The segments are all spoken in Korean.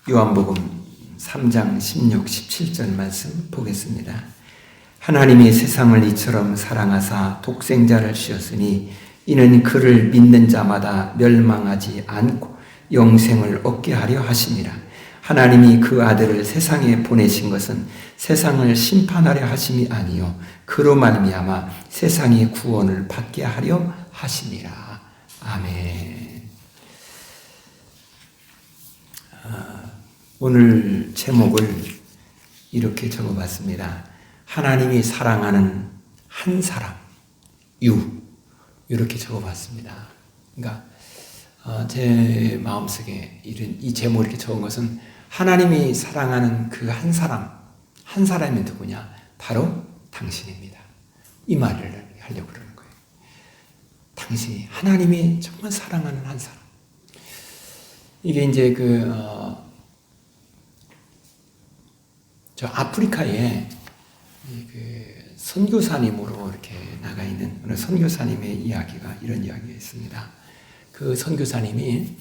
요한복음 3장 16, 17절 말씀 보겠습니다. 하나님이 세상을 이처럼 사랑하사 독생자를 주셨으니 이는 그를 믿는 자마다 멸망하지 않고 영생을 얻게 하려 하심이라. 하나님이 그 아들을 세상에 보내신 것은 세상을 심판하려 하심이 아니요 그로 말미암아 세상이 구원을 받게 하려 하심이라. 아멘. 오늘 제목을 이렇게 적어봤습니다. 하나님이 사랑하는 한 사람, 이렇게 적어봤습니다. 그러니까 제 마음속에 이 제목을 이렇게 적은 것은 하나님이 사랑하는 그 한 사람이 누구냐? 바로 당신입니다. 이 말을 하려고 그러는 거예요. 당신이 하나님이 정말 사랑하는 한 사람. 이게 이제 저 아프리카에 선교사님으로 이렇게 나가 있는 어느 선교사님의 이야기가 이런 이야기가 있습니다. 그 선교사님이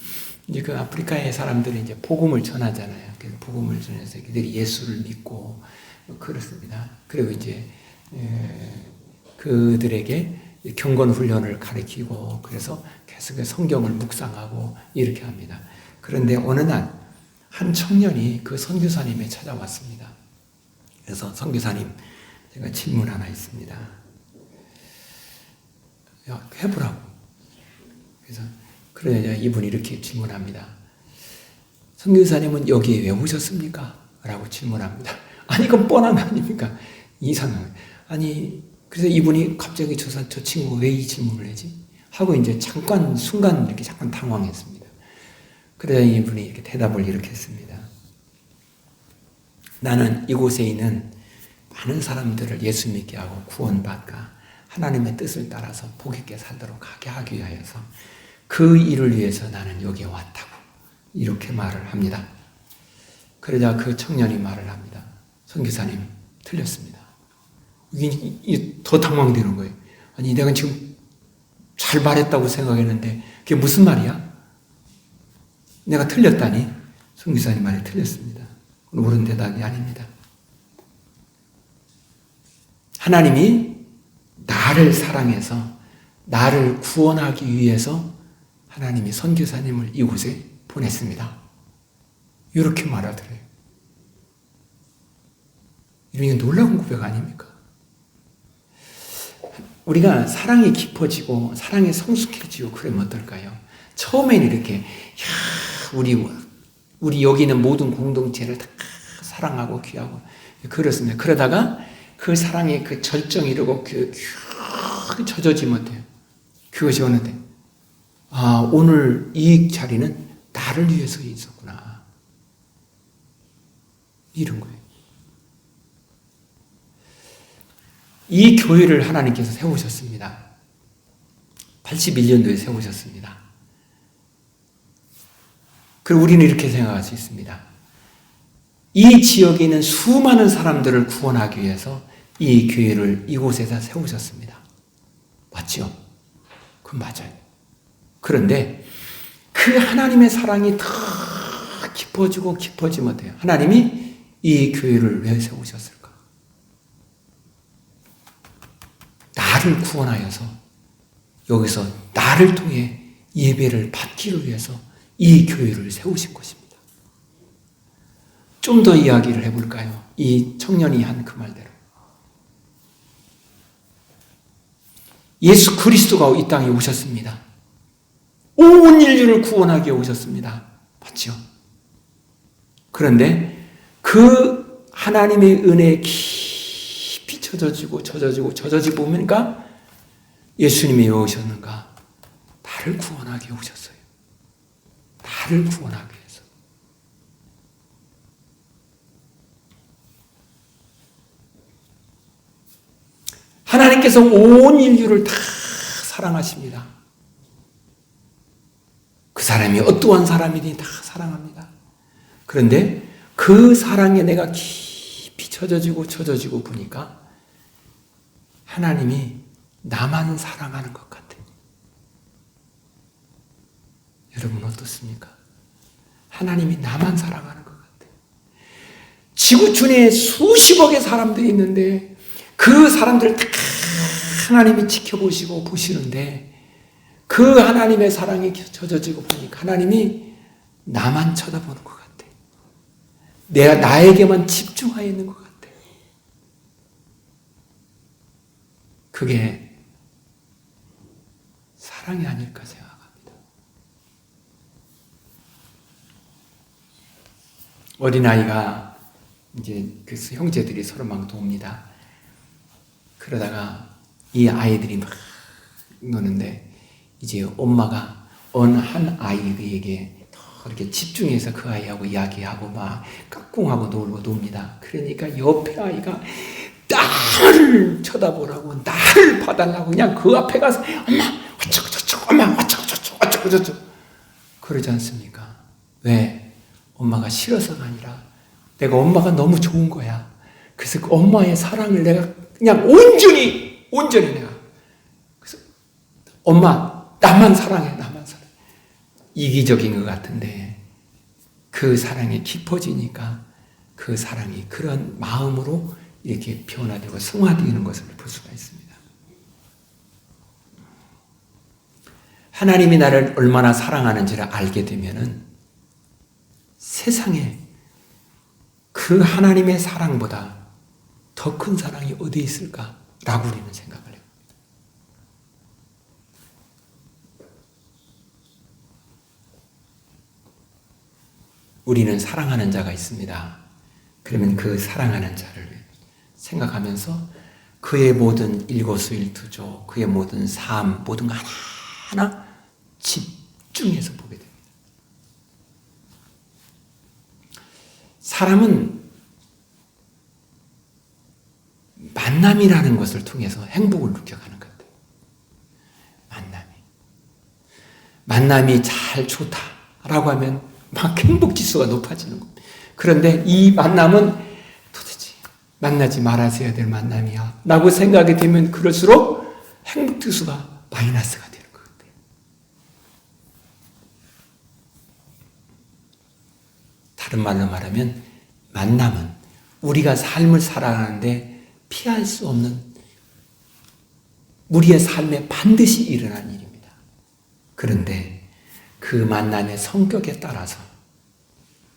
이제 그 아프리카의 사람들이 이제 복음을 전하잖아요. 그래서 복음을 전해서 그들이 예수를 믿고 그렇습니다. 그리고 이제 그들에게 경건 훈련을 가르치고 그래서 계속 성경을 묵상하고 이렇게 합니다. 그런데 어느 날 한 청년이 그 선교사님에 찾아왔습니다. 그래서 선교사님, 제가 질문 하나 있습니다. 야, 해보라고. 그래서 그러자 이분이 이렇게 질문합니다. 선교사님은 여기에 왜 오셨습니까? 라고 질문합니다. 아니, 그건 뻔한 거 아닙니까? 이상한. 아니, 그래서 이분이 갑자기 저 친구가 왜 이 질문을 하지? 하고 이제 순간 이렇게 잠깐 당황했습니다. 그래서 이분이 이렇게 대답을 이렇게 했습니다. 나는 이곳에 있는 많은 사람들을 예수 믿게 하고 구원받가 하나님의 뜻을 따라서 복 있게 살도록 하게 하기 위하여서 그 일을 위해서 나는 여기에 왔다고 이렇게 말을 합니다. 그러자 그 청년이 말을 합니다. 선교사님, 틀렸습니다. 이게 더 당황되는 거예요. 아니, 내가 지금 잘 말했다고 생각했는데 그게 무슨 말이야? 내가 틀렸다니? 선교사님 말이 틀렸습니다. 옳은 대답이 아닙니다. 하나님이 나를 사랑해서 나를 구원하기 위해서 하나님이 선교사님을 이곳에 보냈습니다. 이렇게 말하더래요. 이런 놀라운 고백 아닙니까? 우리가 사랑이 깊어지고 사랑이 성숙해지고 그러면 어떨까요? 처음에는 이렇게 우리 여기 있는 모든 공동체를 다 사랑하고 귀하고 그렇습니다. 그러다가 그 사랑의 그 절정이 이르고 젖어지 못해요. 그것이 어느 때 오늘 이 자리는 나를 위해서 있었구나. 이런 거예요. 이 교회를 하나님께서 세우셨습니다. 81년도에 세우셨습니다. 그리고 우리는 이렇게 생각할 수 있습니다. 이 지역에 있는 수많은 사람들을 구원하기 위해서 이 교회를 이곳에다 세우셨습니다. 맞죠? 그건 맞아요. 그런데 그 하나님의 사랑이 더 깊어지고 깊어지면 돼요. 하나님이 이 교회를 왜 세우셨을까? 나를 구원하여서 여기서 나를 통해 예배를 받기를 위해서 이 교회를 세우신 것입니다. 좀 더 이야기를 해볼까요? 이 청년이 한 그 말대로. 예수 그리스도가 이 땅에 오셨습니다. 온 인류를 구원하기 위해 오셨습니다. 맞죠? 그런데 그 하나님의 은혜에 깊이 젖어지고 보니까 예수님이 왜 오셨는가? 나를 구원하기 위해 오셨어요. 나를 구원하기 위해서. 하나님께서 온 인류를 다 사랑하십니다. 그 사람이 어떠한 사람이든 다 사랑합니다. 그런데 그 사랑에 내가 깊이 젖어지고 보니까 하나님이 나만 사랑하는 것 같아요. 여러분 어떻습니까? 하나님이 나만 사랑하는 것 같아요. 지구 촌에 수십억의 사람들이 있는데 그 사람들을 다 하나님이 지켜보시고 보시는데 그 하나님의 사랑이 젖어지고 보니까 하나님이 나만 쳐다보는 것 같아. 나에게만 집중하여 있는 것 같아. 그게 사랑이 아닐까 생각합니다. 어린아이가 이제 그 형제들이 서로 막 돕니다. 그러다가 이 아이들이 막 노는데 이제 엄마가 어느 한 아이에게 더 이렇게 집중해서 그 아이하고 이야기하고 막 깍꿍하고 놀고 놉니다. 그러니까 옆에 아이가 나를 쳐다보라고 나를 봐달라고 그냥 그 앞에 가서 엄마 어쩌고저쩌고 엄마 어쩌고저쩌고 그러지 않습니까? 왜? 엄마가 싫어서가 아니라 내가 엄마가 너무 좋은 거야. 그래서 그 엄마의 사랑을 내가 그냥 온전히 내가 그래서 엄마 나만 사랑해. 이기적인 것 같은데 그 사랑이 깊어지니까 그 사랑이 그런 마음으로 이렇게 변화되고 성화되는 것을 볼 수가 있습니다. 하나님이 나를 얼마나 사랑하는지를 알게 되면은 세상에 그 하나님의 사랑보다 더 큰 사랑이 어디 있을까라고 우리는 생각을 해요. 우리는 사랑하는 자가 있습니다. 그러면 그 사랑하는 자를 생각하면서 그의 모든 일거수일투족, 그의 모든 삶, 모든 거 하나하나 집중해서 보게 됩니다. 사람은 만남이라는 것을 통해서 행복을 느껴가는 것 같아요. 만남이 잘 좋다라고 하면 막 행복지수가 높아지는 겁니다. 그런데 이 만남은 도대체 만나지 말아서야 될 만남이야 라고 생각이 되면 그럴수록 행복지수가 마이너스가 되는 것 같아요. 다른 말로 말하면 만남은 우리가 삶을 살아가는데 피할 수 없는 우리의 삶에 반드시 일어난 일입니다. 그런데 그 만남의 성격에 따라서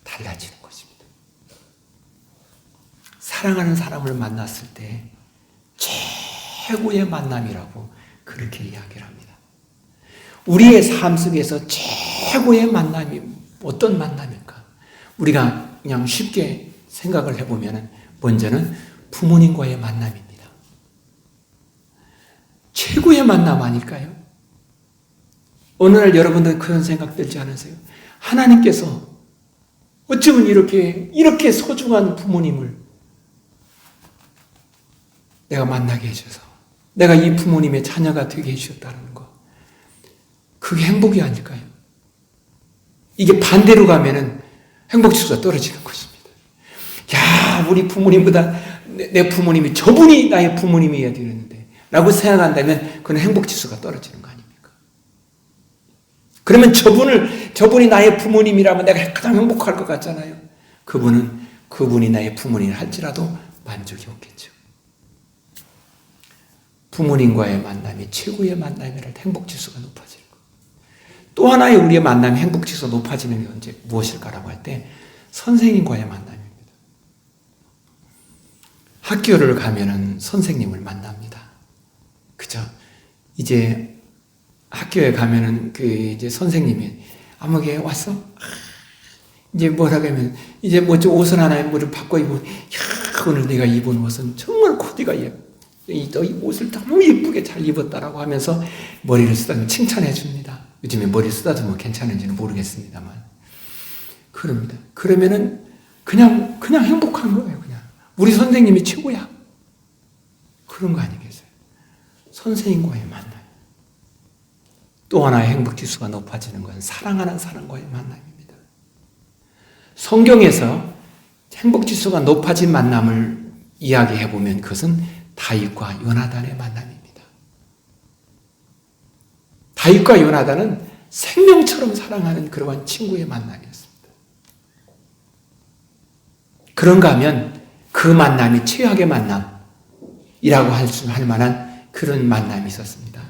달라지는 것입니다. 사랑하는 사람을 만났을 때 최고의 만남이라고 그렇게 이야기를 합니다. 우리의 삶 속에서 최고의 만남이 어떤 만남일까? 우리가 그냥 쉽게 생각을 해보면 먼저는 부모님과의 만남입니다. 최고의 만남 아닐까요? 어느 날 여러분들 그런 생각 들지 않으세요? 하나님께서 어쩌면 이렇게 소중한 부모님을 내가 만나게 해줘서 내가 이 부모님의 자녀가 되게 해주셨다는 거. 그게 행복이 아닐까요? 이게 반대로 가면은 행복지수가 떨어지는 것입니다. 야, 우리 부모님보다 내 부모님이 저분이 나의 부모님이어야 되는데 라고 생각한다면 그건 행복지수가 떨어지는 거 아닙니까? 그러면 저분이 나의 부모님이라면 내가 가장 행복할 것 같잖아요. 그분이 나의 부모님을 할지라도 만족이 없겠죠. 부모님과의 만남이 최고의 만남이라 행복지수가 높아지는 것. 또 하나의 우리의 만남이 행복지수가 높아지는 게 언제 무엇일까라고 할 때 선생님과의 만남입니다. 학교를 가면은 선생님을 만납니다. 그죠? 이제 학교에 가면은 이제 선생님이 아무개 왔어? 이제 뭐라고 하면 이제 좀 옷을 하나 뭐를 바꿔 입고 오늘 내가 입은 옷은 정말 코디가 이 옷을 너무 예쁘게 잘 입었다라고 하면서 머리를 쓰다듬으면 칭찬해 줍니다. 요즘에 머리 쓰다듬으면 괜찮은지는 모르겠습니다만 그럽니다. 그러면은 그냥 행복한 거예요. 그냥 우리 선생님이 최고야. 그런 거 아니겠어요? 선생님과의 만남. 또 하나의 행복지수가 높아지는 것은 사랑하는 사람과의 만남입니다. 성경에서 행복지수가 높아진 만남을 이야기해보면 그것은 다윗과 요나단의 만남입니다. 다윗과 요나단은 생명처럼 사랑하는 그러한 친구의 만남이었습니다. 그런가 하면 그 만남이 최악의 만남이라고 할 만한 그런 만남이 있었습니다.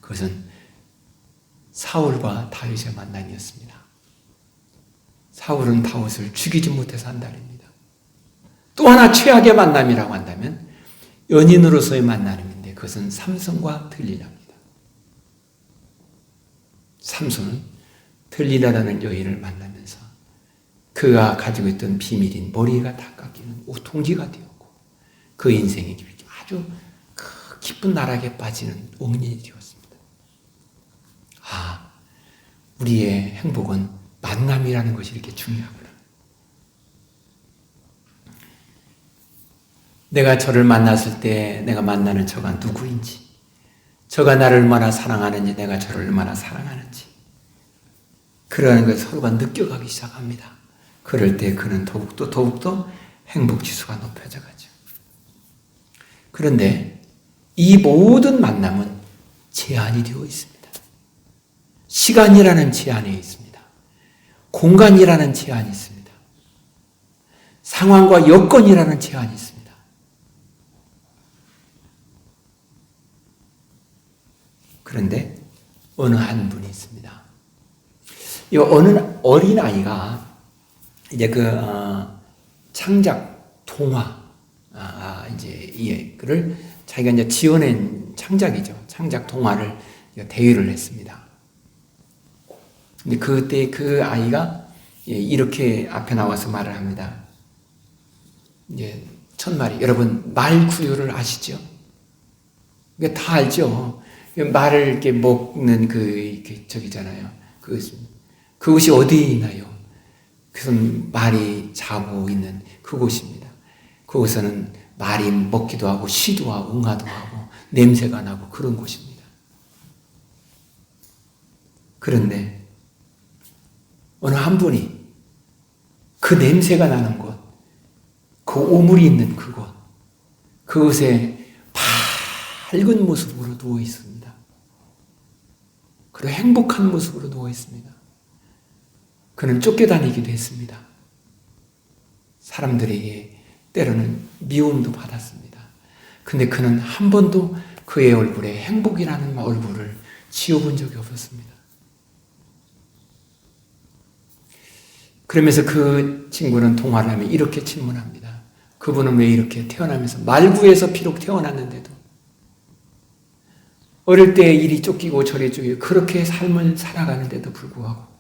그것은 사울과 다윗의 만남이었습니다. 사울은 다윗을 죽이지 못해서 한달입니다. 또 하나 최악의 만남이라고 한다면 연인으로서의 만남인데 그것은 삼손과 들릴라입니다. 삼손은 들릴라라는 여인을 만나면서 그가 가지고 있던 비밀인 머리가 다 깎이는 통지가 되었고 그 인생이 아주 깊은 나락에 빠지는 원인이 되었습니다. 우리의 행복은 만남이라는 것이 이렇게 중요하구나. 내가 저를 만났을 때 내가 만나는 저가 누구인지, 저가 나를 얼마나 사랑하는지, 내가 저를 얼마나 사랑하는지 그러한 것을 서로가 느껴가기 시작합니다. 그럴 때 그는 더욱더 행복지수가 높아져 가죠. 그런데 이 모든 만남은 제한이 되어 있습니다. 시간이라는 제한이 있습니다. 공간이라는 제한이 있습니다. 상황과 여건이라는 제한이 있습니다. 그런데 어느 한 분이 있습니다. 이 어느 어린아이가 이제 창작 동화, 그를 자기가 이제 지어낸 창작이죠. 창작 동화를 대회를 했습니다. 근데 그때 그 아이가 이렇게 앞에 나와서 말을 합니다. 이제 첫 말이, 여러분 말 구유를 아시죠? 다 알죠. 말을 이렇게 먹는 저기잖아요. 그것이 어디에 있나요? 그것은 말이 자고 있는 그곳입니다. 그곳에는 말이 먹기도 하고 쉬도 하고 응아도 하고 냄새가 나고 그런 곳입니다. 그런데 어느 한 분이 그 냄새가 나는 곳, 그 오물이 있는 그곳, 그곳에 밝은 모습으로 누워 있습니다. 그리고 행복한 모습으로 누워 있습니다. 그는 쫓겨다니기도 했습니다. 사람들에게 때로는 미움도 받았습니다. 근데 그는 한 번도 그의 얼굴에 행복이라는 얼굴을 지어본 적이 없었습니다. 그러면서 그 친구는 동화를 하면 이렇게 질문합니다. 그분은 왜 이렇게 태어나면서 말구에서 비록 태어났는데도 어릴 때 이리 쫓기고 저리 쫓기고 그렇게 삶을 살아가는데도 불구하고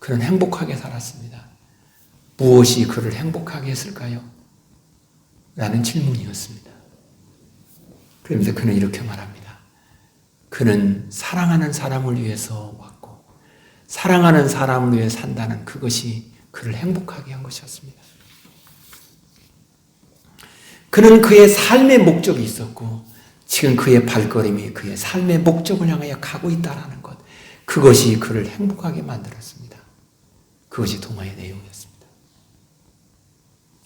그는 행복하게 살았습니다. 무엇이 그를 행복하게 했을까요? 라는 질문이었습니다. 그러면서 그는 이렇게 말합니다. 그는 사랑하는 사람을 위해서 왔고 사랑하는 사람을 위해 산다는 그것이 그를 행복하게 한 것이었습니다. 그는 그의 삶의 목적이 있었고 지금 그의 발걸음이 그의 삶의 목적을 향하여 가고 있다는 것, 그것이 그를 행복하게 만들었습니다. 그것이 동화의 내용이었습니다.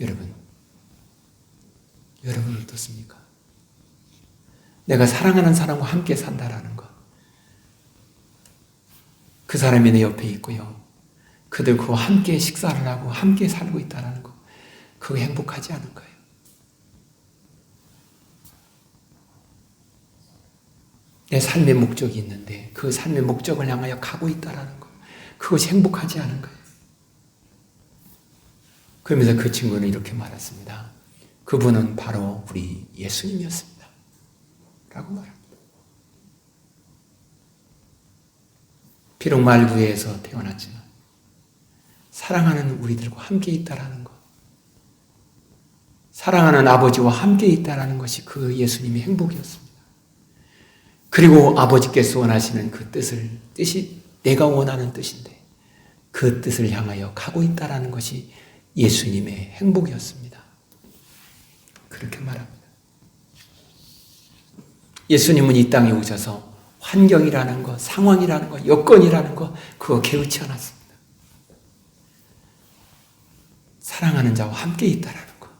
여러분 어떻습니까? 내가 사랑하는 사람과 함께 산다라는 것, 그 사람이 내 옆에 있고요, 그들 그와 함께 식사를 하고 함께 살고 있다는 것, 그거 행복하지 않은가요? 내 삶의 목적이 있는데 그 삶의 목적을 향하여 가고 있다는 것, 그것이 행복하지 않은가요? 그러면서 그 친구는 이렇게 말했습니다. 그분은 바로 우리 예수님이었습니다. 라고 말합니다. 비록 말구에서 태어났지만 사랑하는 우리들과 함께 있다라는 것, 사랑하는 아버지와 함께 있다라는 것이 그 예수님의 행복이었습니다. 그리고 아버지께서 원하시는 그 뜻이 내가 원하는 뜻인데 그 뜻을 향하여 가고 있다라는 것이 예수님의 행복이었습니다. 그렇게 말합니다. 예수님은 이 땅에 오셔서 환경이라는 것, 상황이라는 것, 여건이라는 것, 그거 개의치 않았습니다. 사랑하는 자와 함께 있다라는 것,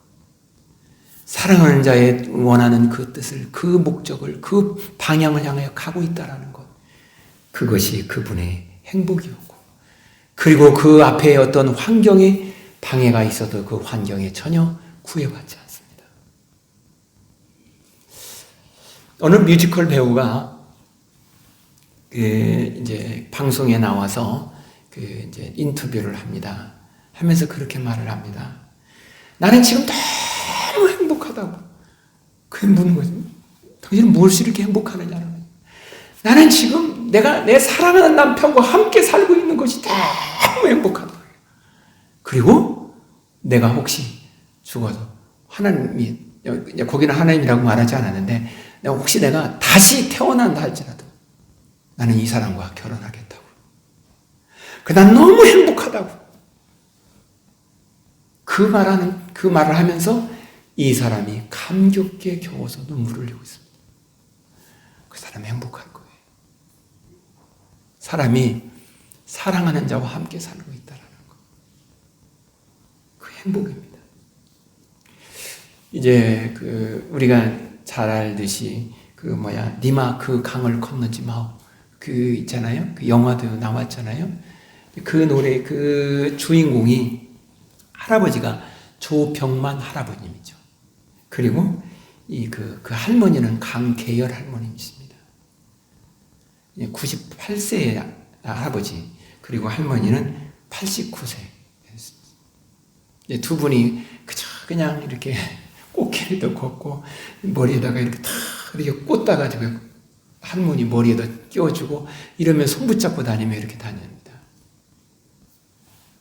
사랑하는 자의 원하는 그 뜻을, 그 목적을, 그 방향을 향하여 가고 있다라는 것, 그것이 그분의 행복이었고, 그리고 그 앞에 어떤 환경에 방해가 있어도 그 환경에 전혀 구애받지 않습니다. 어느 뮤지컬 배우가 이제 방송에 나와서 이제 인터뷰를 합니다. 하면서 그렇게 말을 합니다. 나는 지금 너무 행복하다고. 그게 묻는 거죠. 당신은 무엇이 이렇게 행복하느냐는 거예요. 나는 지금 내가 내 사랑하는 남편과 함께 살고 있는 것이 너무 행복하다. 그리고 내가 혹시 죽어도 하나님이, 거기는 하나님이라고 말하지 않았는데, 혹시 내가 다시 태어난다 할지라도 나는 이 사람과 결혼하겠다고. 난 너무 행복하다고. 그 말을 하면서 이 사람이 감격에 겨워서 눈물을 흘리고 있습니다. 그 사람이 행복할 거예요. 사람이 사랑하는 자와 함께 살고 있다는 것. 그 행복입니다. 이제 우리가 잘 알듯이 니마 그 강을 건너지 마오. 있잖아요. 그 영화도 나왔잖아요. 그 노래 그 주인공이 할아버지가 조병만 할아버님이죠. 그리고 그 할머니는 강계열 할머님이십니다. 98세의 할아버지, 그리고 할머니는 89세. 두 분이 그냥 이렇게 꽃길도 걷고 머리에다가 이렇게 탁 이렇게 꽂다가지고 할머니 머리에다 끼워주고 이러면 손 붙잡고 다니며 이렇게 다닙니다.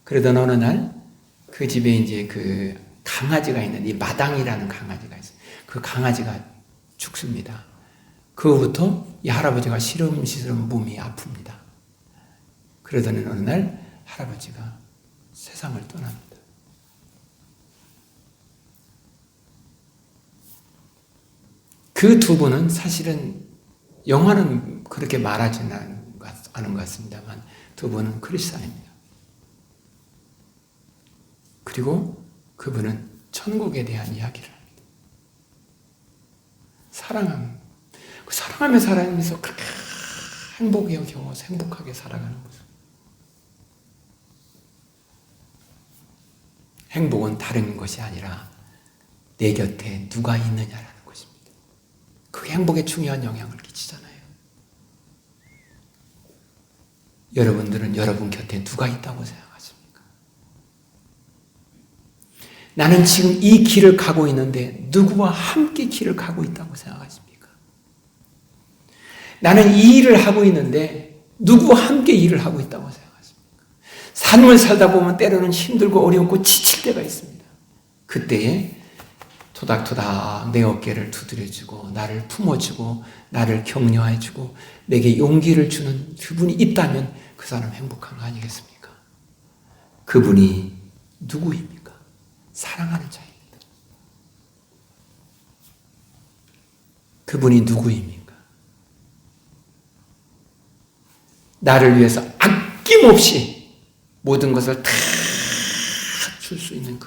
그러던 어느 날 그 집에 이제 그 강아지가 있는데, 이 마당이라는 강아지가 있어요. 그 강아지가 죽습니다. 그후부터 이 할아버지가 시름시름 몸이 아픕니다. 그러더니 어느 날 할아버지가 세상을 떠납니다. 그 두 분은 사실은 영화는 그렇게 말하지는 않은 것 같습니다만 두 분은 크리스찬입니다. 그리고 그분은 천국에 대한 이야기를 합니다. 사랑하며 살아가면서 그렇게 행복에 겨워서 행복하게 살아가는 거죠. 행복은 다른 것이 아니라 내 곁에 누가 있느냐라는 것입니다. 그게 행복에 중요한 영향을 끼치잖아요. 여러분들은 여러분 곁에 누가 있다고 생각하십니까? 나는 지금 이 길을 가고 있는데 누구와 함께 길을 가고 있다고 생각하십니까? 나는 이 일을 하고 있는데 누구와 함께 일을 하고 있다고 생각하십니까? 삶을 살다 보면 때로는 힘들고 어렵고 지칠 때가 있습니다. 그때에 토닥토닥 내 어깨를 두드려주고 나를 품어주고 나를 격려해주고 내게 용기를 주는 그분이 있다면 그 사람 행복한 거 아니겠습니까? 그분이 누구입니까? 사랑하는 자입니다. 그분이 누구입니까? 나를 위해서 아낌없이 모든 것을 다 줄 수 있는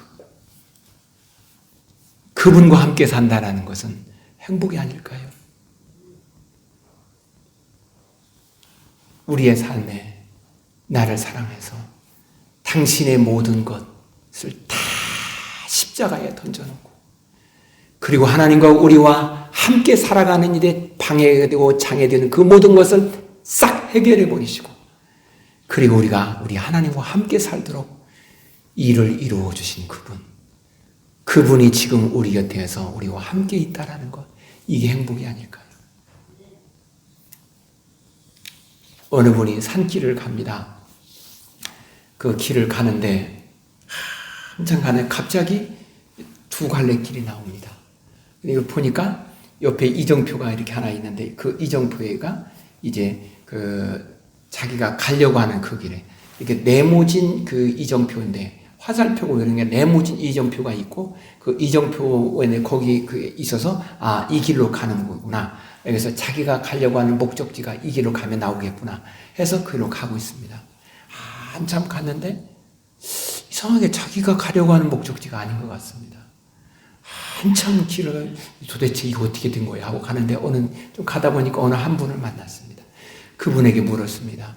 그분과 함께 산다는 것은 행복이 아닐까요? 우리의 삶에 나를 사랑해서 당신의 모든 것을 다 십자가에 던져놓고, 그리고 하나님과 우리와 함께 살아가는 일에 방해되고 장애되는 그 모든 것을 싹 해결해 버리시고, 그리고 우리가 우리 하나님과 함께 살도록 일을 이루어 주신 그분이 지금 우리 곁에서 우리와 함께 있다라는 것, 이게 행복이 아닐까요? 어느 분이 산길을 갑니다. 그 길을 가는데 한참 가네 갑자기 두 갈래 길이 나옵니다. 이거 보니까 옆에 이정표가 이렇게 하나 있는데 그 이정표가 이제 자기가 가려고 하는 그 길에 이렇게 네모진 그 이정표인데, 화살표고 이런 게 네모진 이정표가 있고 그 이정표에 거기 있어서 이 길로 가는 거구나. 그래서 자기가 가려고 하는 목적지가 이 길로 가면 나오겠구나 해서 그 길로 가고 있습니다. 한참 갔는데 이상하게 자기가 가려고 하는 목적지가 아닌 것 같습니다. 한참 길을 도대체 이거 어떻게 된 거야 하고 가는데 좀 가다 보니까 어느 한 분을 만났습니다. 그분에게 물었습니다.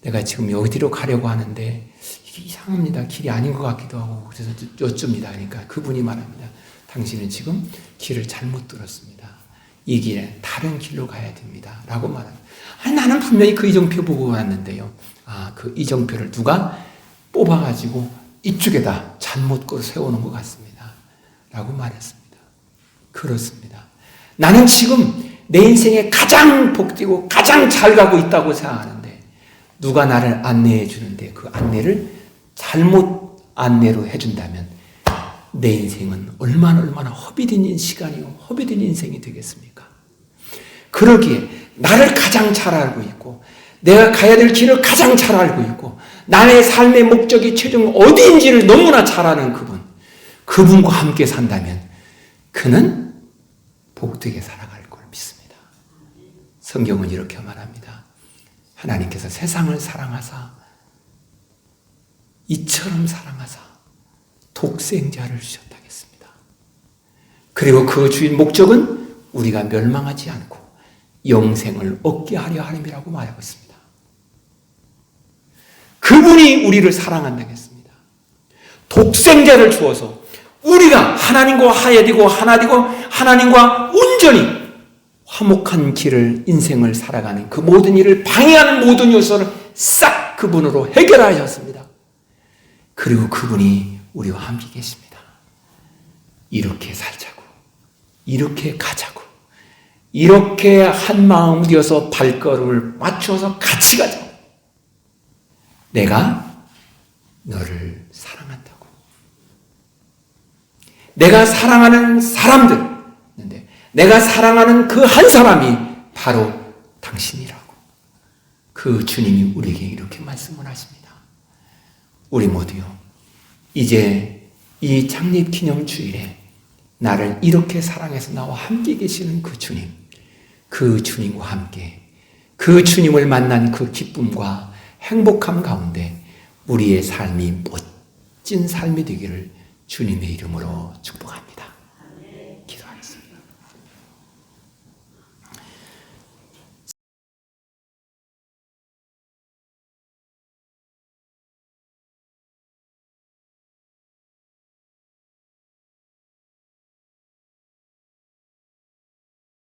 내가 지금 어디로 가려고 하는데 이게 길이 이상합니다. 길이 아닌 것 같기도 하고 그래서 여쭙니다. 그러니까 그분이 말합니다. 당신은 지금 길을 잘못 들었습니다. 이 길에 다른 길로 가야 됩니다. 라고 말합니다. 아니, 나는 분명히 그 이정표 보고 왔는데요. 그 이정표를 누가 뽑아가지고 이쪽에다 잘못 세워놓은 것 같습니다. 라고 말했습니다. 그렇습니다. 나는 지금 내 인생에 가장 복되고 가장 잘 가고 있다고 생각하는데 누가 나를 안내해 주는데 그 안내를 잘못 안내로 해준다면 내 인생은 얼마나 허비된 시간이요 허비된 인생이 되겠습니까? 그러기에 나를 가장 잘 알고 있고 내가 가야 될 길을 가장 잘 알고 있고 나의 삶의 목적이 최종 어디인지를 너무나 잘 아는 그분과 함께 산다면 그는 복되게 살아갈 걸 믿습니다. 성경은 이렇게 말합니다. 하나님께서 세상을 사랑하사 이처럼 사랑하사 독생자를 주셨다겠습니다. 그리고 그 주인 목적은 우리가 멸망하지 않고 영생을 얻게 하려 함이라고 말하고 있습니다. 그분이 우리를 사랑한다겠습니다. 독생자를 주어서 우리가 하나님과 하나되고 하나님과 온전히 화목한 길을 인생을 살아가는 그 모든 일을 방해하는 모든 요소를 싹 그분으로 해결하셨습니다. 그리고 그분이 우리와 함께 계십니다. 이렇게 살자고, 이렇게 가자고, 이렇게 한 마음 되어서 발걸음을 맞춰서 같이 가자고. 내가 너를 사랑한다고. 내가 사랑하는 사람들, 내가 사랑하는 그 한 사람이 바로 당신이라고. 그 주님이 우리에게 이렇게 말씀을 하십니다. 우리 모두요, 이제 이 창립기념주일에 나를 이렇게 사랑해서 나와 함께 계시는 그 주님, 그 주님과 함께 그 주님을 만난 그 기쁨과 행복함 가운데 우리의 삶이 멋진 삶이 되기를 주님의 이름으로 축복합니다. 기도하겠습니다.